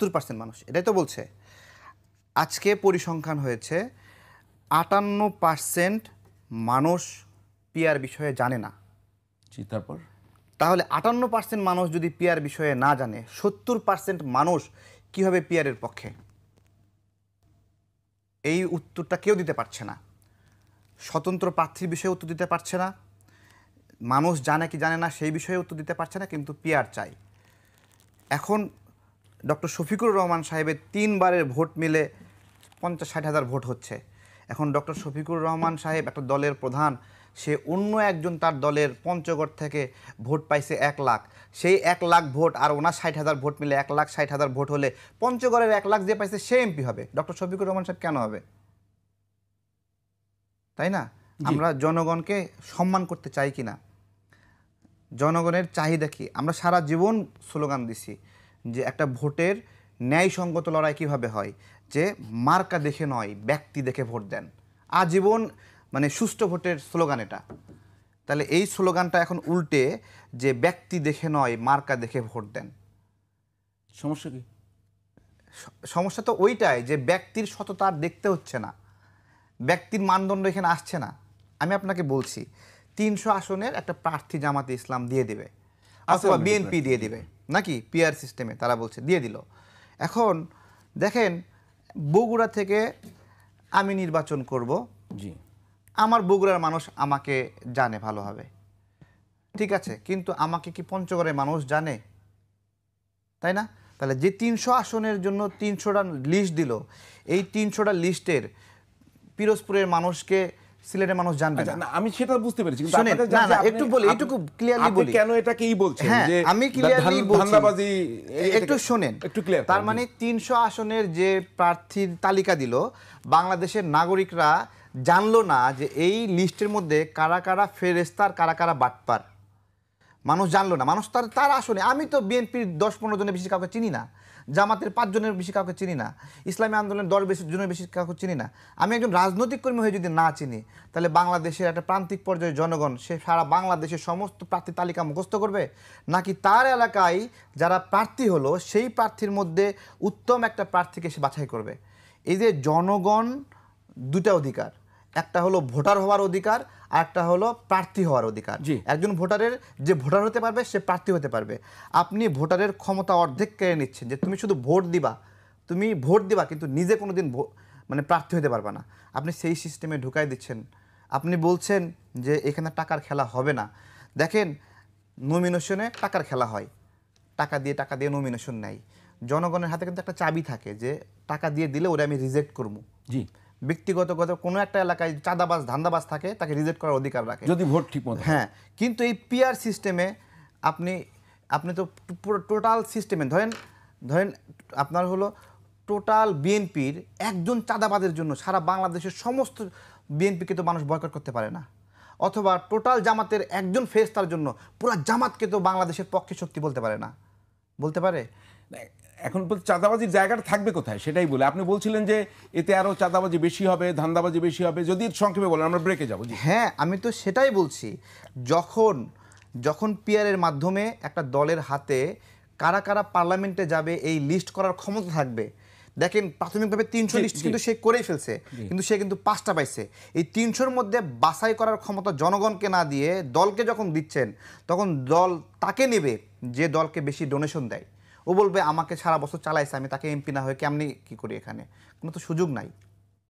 ৭০% মানুষ, এটাই তো বলছে। আজকে পরিসংখ্যান হয়েছে ৫৮% মানুষ পিয়ার বিষয়ে জানে না। তারপর তাহলে ৫৮% মানুষ যদি পিয়ার বিষয়ে না জানে, ৭০% মানুষ কিভাবে পিয়ারের পক্ষে? এই উত্তরটা কেউ দিতে পারছে না। স্বতন্ত্র প্রার্থীর বিষয়ে উত্তর দিতে পারছে না, মানুষ জানে কি জানে না সেই বিষয়ে উত্তর দিতে পারছে না, কিন্তু পিয়ার চাই। এখন ডক্টর শফিকুর রহমান সাহেবের ৩ বারের ভোট মিলে ৫০-৬০ হাজার ভোট হচ্ছে। এখন ডক্টর শফিকুর রহমান সাহেব একটা দলের প্রধান, সে অন্য একজন তার দলের পঞ্চগড় থেকে ভোট পাইছে ১ লাখ, সেই ১ লাখ ভোট আর ওনার ৬০ হাজার ভোট মিলে ১,৬০,০০০ ভোট হলে পঞ্চগড়ের ১ লাখ যে পাইছে সে এমপি হবে, ডক্টর শফিকুর রহমান সাহেব কেন হবে? তাই না? আমরা জনগণকে সম্মান করতে চাই কিনা, জনগণের চাহিদা কি? আমরা সারা জীবন স্লোগান দিছি যে একটা ভোটের ন্যায়সঙ্গত লড়াই কিভাবে হয়, যে মার্কা দেখে নয় ব্যক্তি দেখে ভোট দেন। আজীবন মানে সুষ্ঠু ভোটের স্লোগান এটা। তাহলে এই স্লোগানটা এখন উল্টে যে ব্যক্তি দেখে নয় মার্কা দেখে ভোট দেন। সমস্যা কি? সমস্যা তো ওইটাই যে ব্যক্তির সততা আর দেখতে হচ্ছে না, ব্যক্তির মানদণ্ড এখানে আসছে না। আমি আপনাকে বলছি ৩০০ আসনের একটা প্রার্থী জামাতে ইসলাম দিয়ে দিবে অথবা বিএনপি দিয়ে দিবে, নাকি পিআর সিস্টেমে তারা বলছে দিয়ে দিল। এখন দেখেন বগুড়া থেকে আমি নির্বাচন করব, জি, আমার বগুড়ার মানুষ আমাকে জানে ভালোভাবে, ঠিক আছে, কিন্তু আমাকে কি পঞ্চগড়ের মানুষ জানে? তাই না? তাহলে যে ৩০০ আসনের জন্য ৩০০টা লিস্ট দিল, এই 300টা লিস্টের পিরোজপুরের মানুষকে সিলেটের মানুষ জানবে না। আমি সেটা বুঝতে পেরেছি, কিন্তু শুনেন, না না একটু বলি, এইটুকু ক্লিয়ারলি বলি কেন এটাকেই বলছেন যে আমি ক্লিয়ারলি বলছি, ধান্দাবাজি একটু শুনেন, একটু ক্লিয়ার। তার মানে ৩০০ আসনের যে প্রার্থীর তালিকা দিল, বাংলাদেশের নাগরিকরা জানলো না যে এই লিস্টের মধ্যে কারা কারা ফেরেস্তার কারা কারা বাটপার, মানুষ জানলো না। মানুষ তার আসনে, আমি তো বিএনপির 10-15 জনের বেশি কাউকে চিনি না, জামাতের 5 জনের বেশি কাউকে চিনি না, ইসলামী আন্দোলনের 10 জনের বেশি কাউকে চিনি না। আমি একজন রাজনৈতিক কর্মী হয়ে যদি না চিনি, তাহলে বাংলাদেশের একটা প্রান্তিক পর্যায়ে জনগণ সে সারা বাংলাদেশের সমস্ত প্রার্থী তালিকা মুখস্থ করবে, নাকি তার এলাকায় যারা প্রার্থী হলো সেই প্রার্থীর মধ্যে উত্তম একটা প্রার্থীকে সে বাছাই করবে? এই যে জনগণ দুটা অধিকার, একটা হলো ভোটার হওয়ার অধিকার, আর একটা হলো প্রার্থী হওয়ার অধিকার। একজন ভোটারের যে ভোটার হতে পারবে সে প্রার্থী হতে পারবে। আপনি ভোটারের ক্ষমতা অর্ধেক কেড়ে নিচ্ছেন, যে তুমি শুধু ভোট দিবা, তুমি ভোট দিবা কিন্তু নিজে কোনোদিন মানে প্রার্থী হতে পারবে না। আপনি সেই সিস্টেমে ঢুকাই দিচ্ছেন। আপনি বলছেন যে এখানে টাকার খেলা হবে না। দেখেন, নমিনেশনে টাকার খেলা হয়, টাকা দিয়ে নমিনেশন নেয়। জনগণের হাতে কিন্তু একটা চাবি থাকে যে টাকা দিয়ে দিলে ওরা আমি রিজেক্ট করবো। জি, ব্যক্তিগত কোনো একটা এলাকায় চাঁদাবাজ ধান্দাবাজ থাকে, তাকে রিজেক্ট করার অধিকার রাখে যদি ভোট ঠিক মতো। হ্যাঁ, কিন্তু এই পিআর সিস্টেমে আপনি তো পুরো টোটাল সিস্টেমে ধরেন আপনার হলো টোটাল বিএনপির একজন চাঁদাবাজের জন্য সারা বাংলাদেশের সমস্ত বিএনপিকে তো মানুষ বয়কট করতে পারে না, অথবা টোটাল জামাতের একজন ফেরেশতার জন্য পুরো জামাতকে তো বাংলাদেশের পক্ষে শক্তি বলতে পারে না। বলতে পারে? এখন চাঁদাবাজির জায়গাটা থাকবে কোথায় সেটাই বলে। আপনি বলছিলেন যে এতে আরো চাঁদাবাজি বেশি হবে, ধান্দাবাজি বেশি হবে, যদি সংক্ষেপে বলেন আমরা ব্রেকে যাবো। হ্যাঁ, আমি তো সেটাই বলছি। যখন পিআরের মাধ্যমে একটা দলের হাতে কারা কারা পার্লামেন্টে যাবে এই লিস্ট করার ক্ষমতা থাকবে। দেখেন, প্রাথমিকভাবে ৩০০ লিস্ট কিন্তু সে করেই ফেলছে, কিন্তু সে কিন্তু 5টা পাইছে। এই ৩০০-র মধ্যে বাছাই করার ক্ষমতা জনগণকে না দিয়ে দলকে যখন দিচ্ছেন, তখন দল তাকে নেবে যে দলকে বেশি ডোনেশন দেয়। ও বলবে আমাকে সারা বছর চালাইছে, আমি তাকে এমপি না হয়ে কেমনি কি করি, এখানে কোনো তো সুযোগ নাই।